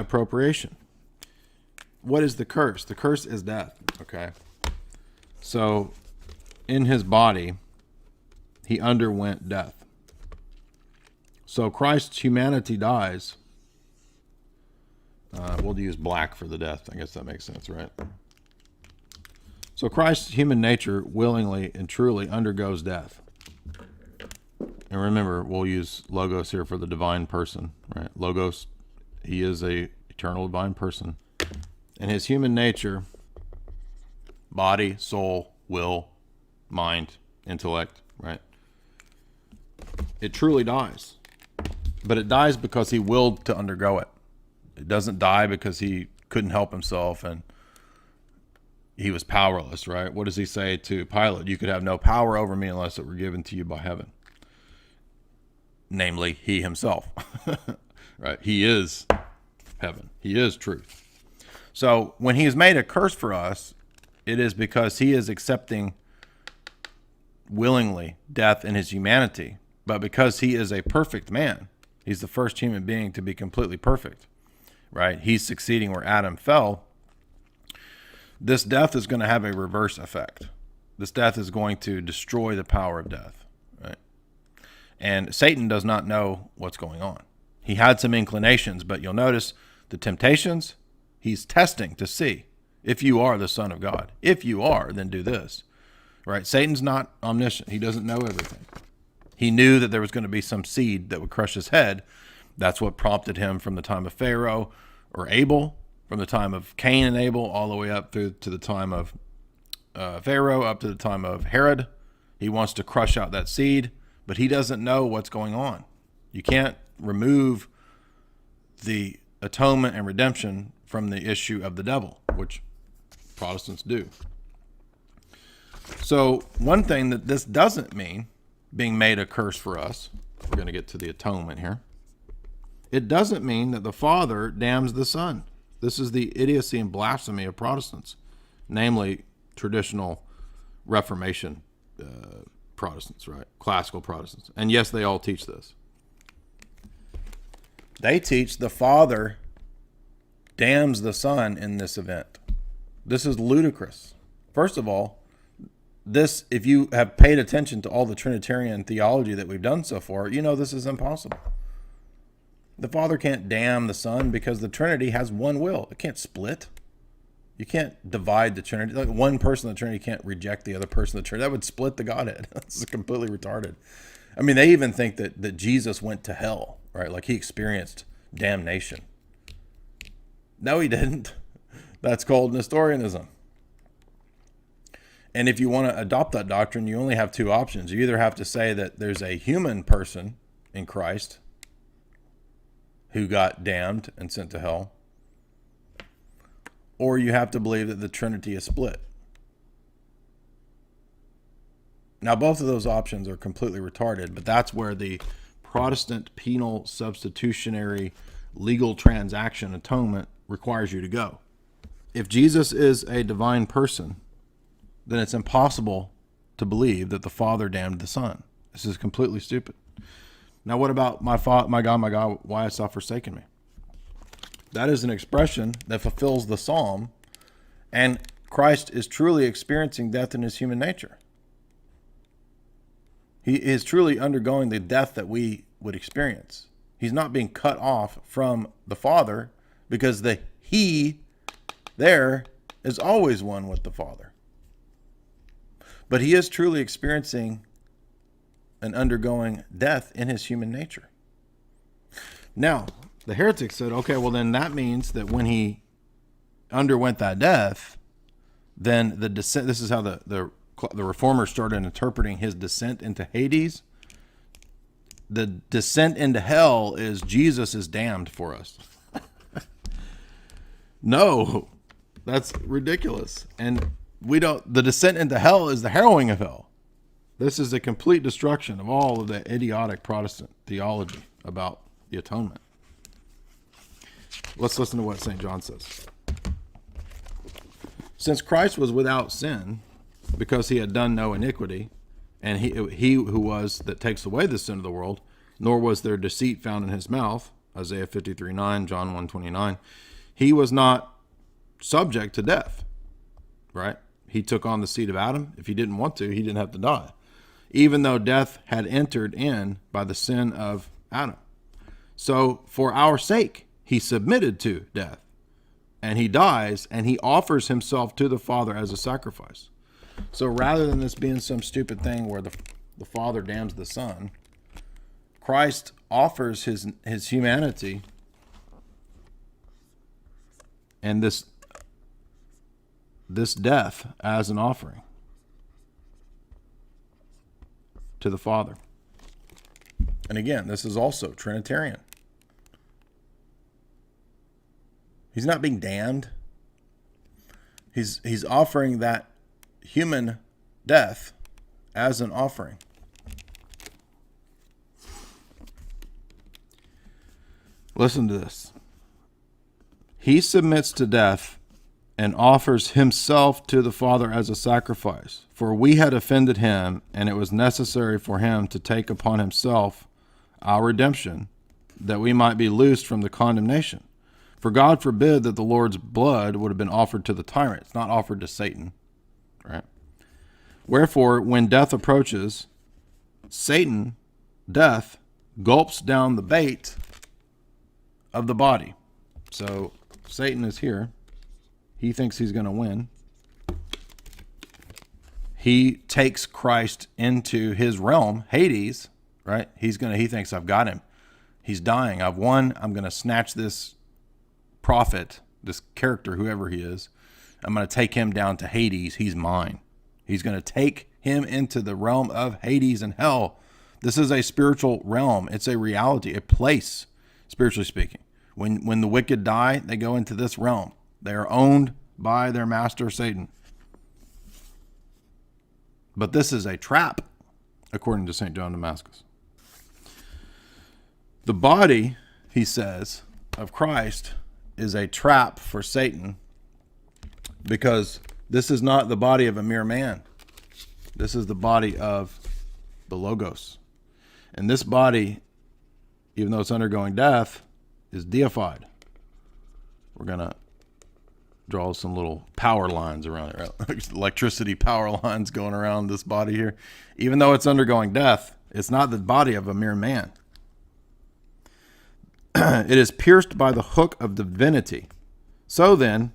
appropriation. What is the curse? The curse is death, okay? So, in his body, he underwent death. So Christ's humanity dies. We'll use black for the death. I guess that makes sense, right? So Christ's human nature willingly and truly undergoes death. And remember, we'll use logos here for the divine person, right? Logos, he is a eternal divine person. And his human nature, body, soul, will, mind, intellect, right? It truly dies. But it dies because he willed to undergo it. It doesn't die because he couldn't help himself and he was powerless, right? What does he say to Pilate? You could have no power over me unless it were given to you by heaven. Namely, he himself, right? He is heaven. He is truth. So when he is made a curse for us, it is because he is accepting willingly death in his humanity. But because he is a perfect man, he's the first human being to be completely perfect, right? He's succeeding where Adam fell. This death is going to have a reverse effect. This death is going to destroy the power of death, right? And Satan does not know what's going on. He had some inclinations, but you'll notice the temptations, he's testing to see if you are the Son of God. If you are, then do this, right? Satan's not omniscient. He doesn't know everything. He knew that there was going to be some seed that would crush his head. That's what prompted him from the time of Pharaoh or Abel, from the time of Cain and Abel, all the way up through to the time of Pharaoh, up to the time of Herod. He wants to crush out that seed, but he doesn't know what's going on. You can't remove the atonement and redemption from the issue of the devil, which Protestants do. So one thing that this doesn't mean, being made a curse for us, we're going to get to the atonement here. It doesn't mean that the Father damns the Son. This is the idiocy and blasphemy of Protestants, namely traditional Reformation Protestants, right? Classical Protestants. And yes, they all teach this. They teach the Father damns the Son in this event. This is ludicrous. First of all, this, if you have paid attention to all the Trinitarian theology that we've done so far, you know this is impossible. The Father can't damn the Son because the Trinity has one will. It can't split. You can't divide the Trinity. Like one person of the Trinity can't reject the other person of the Trinity. That would split the Godhead. That's completely retarded. I mean, they even think that Jesus went to hell, right? Like he experienced damnation. No, he didn't. That's called Nestorianism. And if you want to adopt that doctrine, you only have two options. You either have to say that there's a human person in Christ who got damned and sent to hell, or you have to believe that the Trinity is split. Now, both of those options are completely retarded, but that's where the Protestant penal substitutionary legal transaction atonement requires you to go. If Jesus is a divine person, then it's impossible to believe that the Father damned the Son. This is completely stupid. Now, what about my God, why hast thou forsaken me? That is an expression that fulfills the psalm, and Christ is truly experiencing death in his human nature. He is truly undergoing the death that we would experience. He's not being cut off from the Father because the He there is always one with the Father. But he is truly experiencing and undergoing death in his human nature. Now, the heretics said, okay, well then that means that when he underwent that death, then the descent, this is how the reformers started interpreting his descent into Hades. The descent into hell is Jesus is damned for us. No, that's ridiculous. And the descent into hell is the harrowing of hell. This is a complete destruction of all of the idiotic Protestant theology about the atonement. Let's listen to what St. John says. Since Christ was without sin, because he had done no iniquity, and he who was that takes away the sin of the world, nor was there deceit found in his mouth, Isaiah 53:9, John 1:29. He was not subject to death, right? He took on the seed of Adam. If he didn't want to, he didn't have to die, even though death had entered in by the sin of Adam. So for our sake, he submitted to death, and he dies, and he offers himself to the Father as a sacrifice. So rather than this being some stupid thing where the Father damns the Son, Christ offers his humanity and this death as an offering to the Father. And again, this is also Trinitarian. He's not being damned. He's offering that human death as an offering. Listen to this. He submits to death and offers himself to the Father as a sacrifice. For we had offended him, and it was necessary for him to take upon himself our redemption, that we might be loosed from the condemnation. For God forbid that the Lord's blood would have been offered to the tyrant. It's not offered to Satan, right? Wherefore, when death approaches, Satan, death, gulps down the bait of the body. So Satan is here. He thinks he's going to win. He takes Christ into his realm, Hades, right? He thinks, I've got him. He's dying. I've won. I'm going to snatch this prophet, this character, whoever he is. I'm going to take him down to Hades. He's mine. He's going to take him into the realm of Hades and hell. This is a spiritual realm. It's a reality, a place, spiritually speaking. When the wicked die, they go into this realm. They are owned by their master, Satan. But this is a trap, according to St. John Damascus. The body, he says, of Christ is a trap for Satan, because this is not the body of a mere man. This is the body of the Logos. And this body, even though it's undergoing death, is deified. We're going to draw some little power lines around it, right? Electricity power lines going around this body here. Even though it's undergoing death, it's not the body of a mere man. It is pierced by the hook of divinity. So then,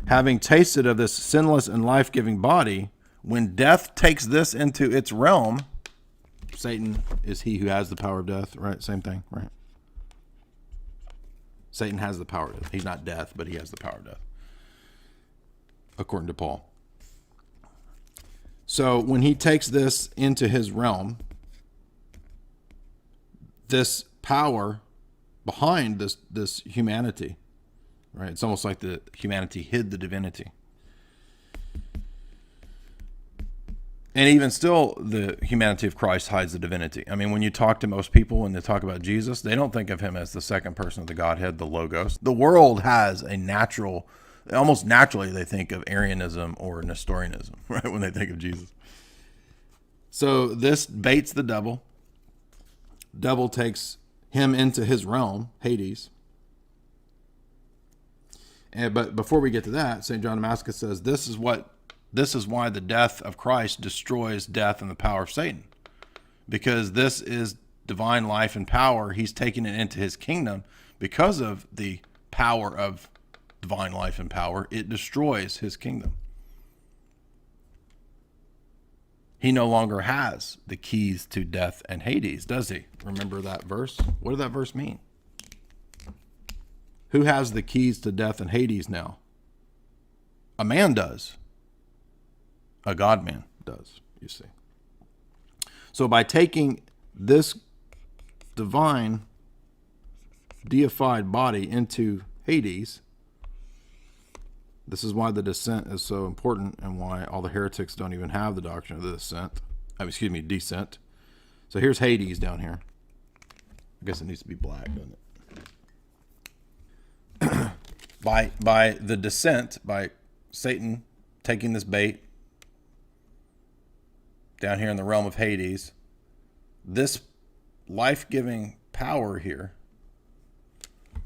having tasted of this sinless and life-giving body, when death takes this into its realm, Satan is he who has the power of death, right? Same thing, right? Satan has the power of death. He's not death, but he has the power of death, according to Paul. So when he takes this into his realm, this power behind this humanity, right? It's almost like the humanity hid the divinity. And even still, the humanity of Christ hides the divinity. I mean, when you talk to most people, when they talk about Jesus, they don't think of him as the second person of the Godhead, the Logos. The world has a natural, almost naturally, they think of Arianism or Nestorianism, right, when they think of Jesus. So this baits the devil. Devil takes him into his realm, Hades. But before we get to that, St. John Damascus says, this is why the death of Christ destroys death and the power of Satan. Because this is divine life and power. He's taking it into his kingdom. Because of the power of divine life and power, it destroys his kingdom. He no longer has the keys to death and Hades, does he? Remember that verse? What did that verse mean? Who has the keys to death and Hades now? A man does. A God-man does, you see. So by taking this divine, deified body into Hades, this is why the descent is so important, and why all the heretics don't even have the doctrine of the descent. So here's Hades down here. I guess it needs to be black, doesn't it? By the descent, by Satan taking this bait down here in the realm of Hades, this life-giving power here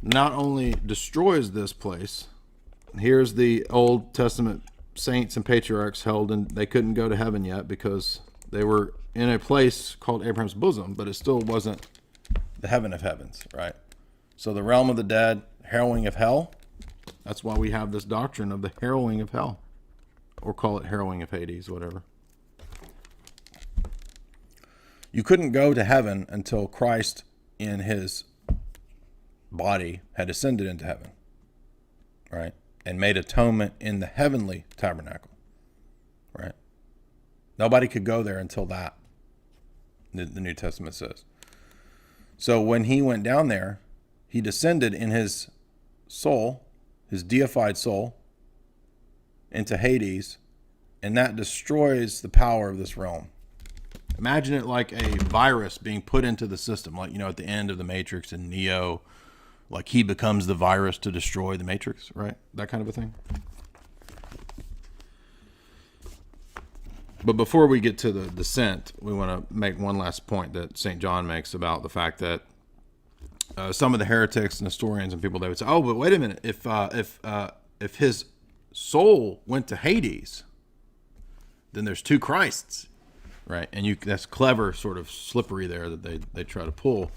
not only destroys this place, here's the Old Testament saints and patriarchs held, and they couldn't go to heaven yet because they were in a place called Abraham's bosom, but it still wasn't the heaven of heavens, right? So the realm of the dead, harrowing of hell, that's why we have this doctrine of the harrowing of hell, or call it harrowing of Hades, whatever. You couldn't go to heaven until Christ in his body had ascended into heaven, right? And made atonement in the heavenly tabernacle, right? Nobody could go there until that, the New Testament says. So when he went down there, he descended in his soul, his deified soul, into Hades, and that destroys the power of this realm. Imagine it like a virus being put into the system, like, at the end of the Matrix and Neo, like he becomes the virus to destroy the Matrix, right? That kind of a thing. But before we get to the descent, we want to make one last point that St. John makes about the fact that some of the heretics and historians and people, they would say, oh, but wait a minute, if his soul went to Hades, then there's two Christs, right? And that's clever, sort of slippery there that they try to pull.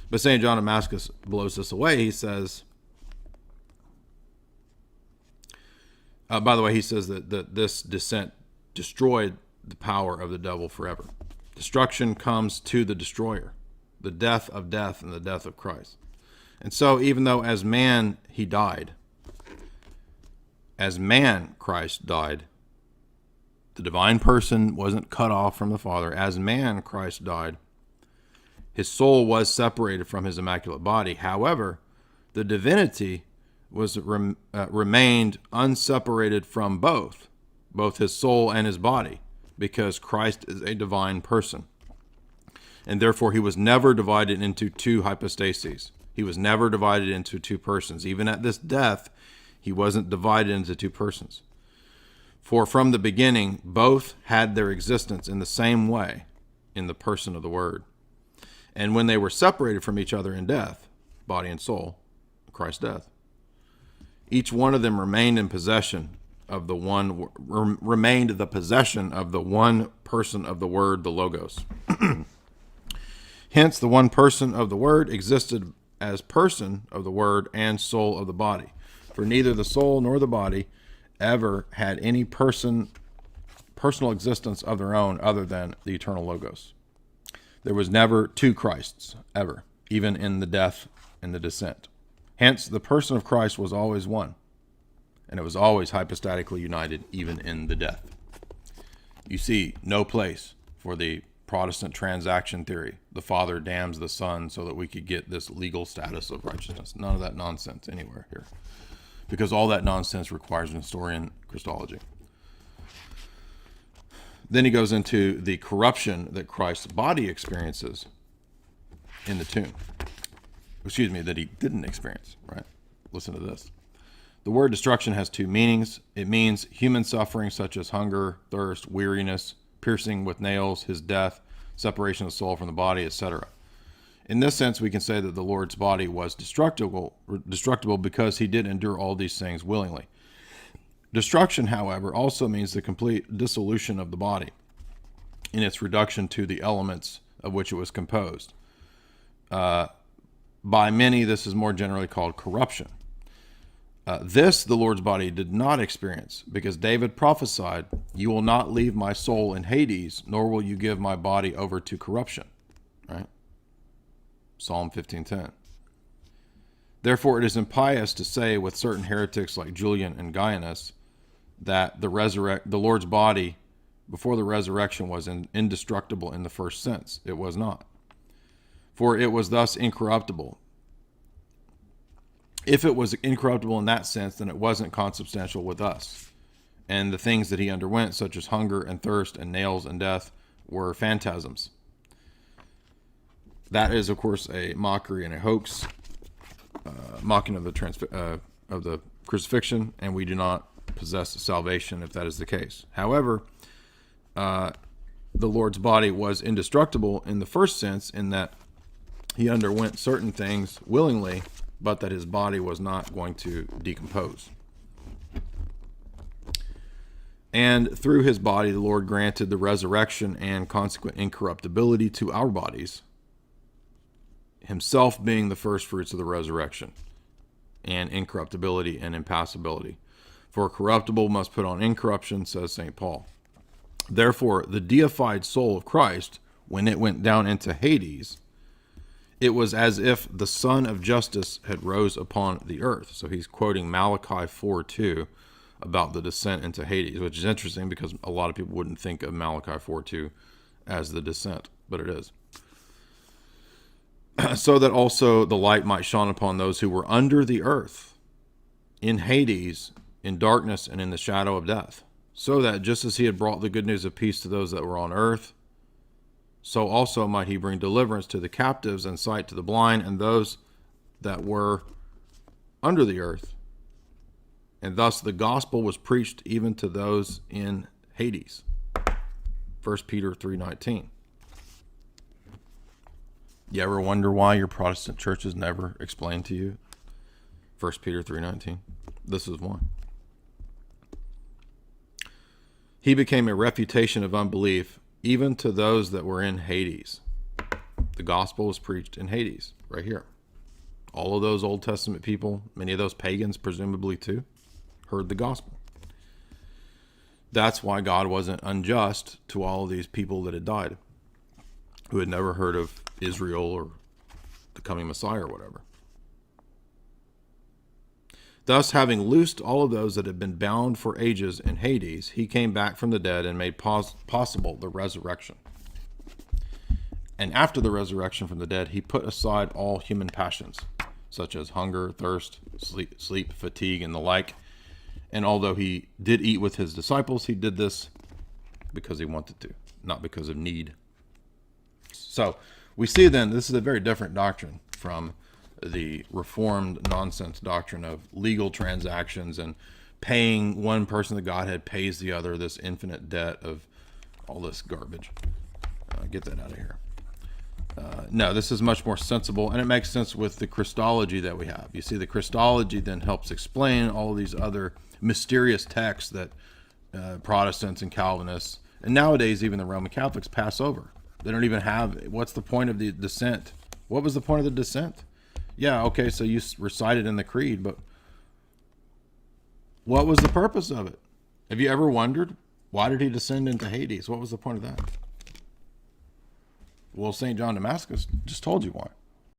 But St. John of Damascus blows this away. He says, by the way, he says that this descent destroyed the power of the devil forever. Destruction comes to the destroyer, the death of death and the death of Christ. And so even though as man he died, as man Christ died, the divine person wasn't cut off from the Father. As man Christ died, his soul was separated from his immaculate body. However, the divinity was remained unseparated from both his soul and his body, because Christ is a divine person. And therefore he was never divided into two hypostases. He was never divided into two persons. Even at this death, he wasn't divided into two persons. For from the beginning, both had their existence in the same way in the person of the Word. And when they were separated from each other in death, body and soul, Christ's death, each one of them remained the possession of the one person of the Word, the Logos. Hence, the one person of the Word existed as person of the Word and soul of the body. For neither the soul nor the body ever had any personal existence of their own other than the eternal Logos. There was never two Christs, ever, even in the death and the descent. Hence, the person of Christ was always one, and it was always hypostatically united, even in the death. You see no place for the Protestant transaction theory. The Father damns the Son so that we could get this legal status of righteousness. None of that nonsense anywhere here, because all that nonsense requires Nestorian Christology. Then he goes into the corruption that Christ's body experiences in the tomb. That he didn't experience, right? Listen to this. The word destruction has two meanings. It means human suffering such as hunger, thirst, weariness, piercing with nails, his death, separation of the soul from the body, etc. In this sense, we can say that the Lord's body was destructible because he did endure all these things willingly. Destruction, however, also means the complete dissolution of the body in its reduction to the elements of which it was composed. By many, this is more generally called corruption. This the Lord's body did not experience, because David prophesied, "You will not leave my soul in Hades, nor will you give my body over to corruption." Right? Psalm 15:10. Therefore, it is impious to say with certain heretics like Julian and Gaius that the Lord's body before the resurrection was indestructible in the first sense. It was not. For it was thus incorruptible. If it was incorruptible in that sense, then it wasn't consubstantial with us. And the things that he underwent, such as hunger and thirst and nails and death, were phantasms. That is, of course, a mockery and a hoax, mocking of the crucifixion, and we do not possess salvation if that is the case. However, the Lord's body was indestructible in the first sense, in that he underwent certain things willingly but that his body was not going to decompose. And through his body, the Lord granted the resurrection and consequent incorruptibility to our bodies, himself being the first fruits of the resurrection, and incorruptibility and impassibility. For corruptible must put on incorruption, says St. Paul. Therefore, the deified soul of Christ, when it went down into Hades, it was as if the Son of Justice had rose upon the earth. So he's quoting Malachi 4:2 about the descent into Hades, which is interesting because a lot of people wouldn't think of Malachi 4:2 as the descent, but it is. So that also the light might shine upon those who were under the earth, in Hades, in darkness and in the shadow of death. So that just as he had brought the good news of peace to those that were on earth, so also might he bring deliverance to the captives and sight to the blind and those that were under the earth. And thus the gospel was preached even to those in Hades. 1 Peter 3:19. You ever wonder why your Protestant churches never explain to you 1 Peter 3:19? This is one. He became a refutation of unbelief even to those that were in Hades. The gospel was preached in Hades, right here. All of those Old Testament people, many of those pagans presumably too, heard the gospel. That's why God wasn't unjust to all of these people that had died, who had never heard of Israel or the coming Messiah or whatever. Thus, having loosed all of those that had been bound for ages in Hades, he came back from the dead and made possible the resurrection. And after the resurrection from the dead, he put aside all human passions, such as hunger, thirst, sleep, fatigue, and the like. And although he did eat with his disciples, he did this because he wanted to, not because of need. So we see then this is a very different doctrine from the Reformed nonsense doctrine of legal transactions and paying one person the Godhead pays the other, this infinite debt of all this garbage. Get that out of here. No, this is much more sensible, and it makes sense with the Christology that we have. You see, the Christology then helps explain all of these other mysterious texts that Protestants and Calvinists, and nowadays even the Roman Catholics, pass over. They don't even have, what's the point of the descent? What was the point of the descent? Yeah, okay, so you recite it in the creed, but what was the purpose of it? Have you ever wondered, why did he descend into Hades? What was the point of that? Well, St. John Damascus just told you why.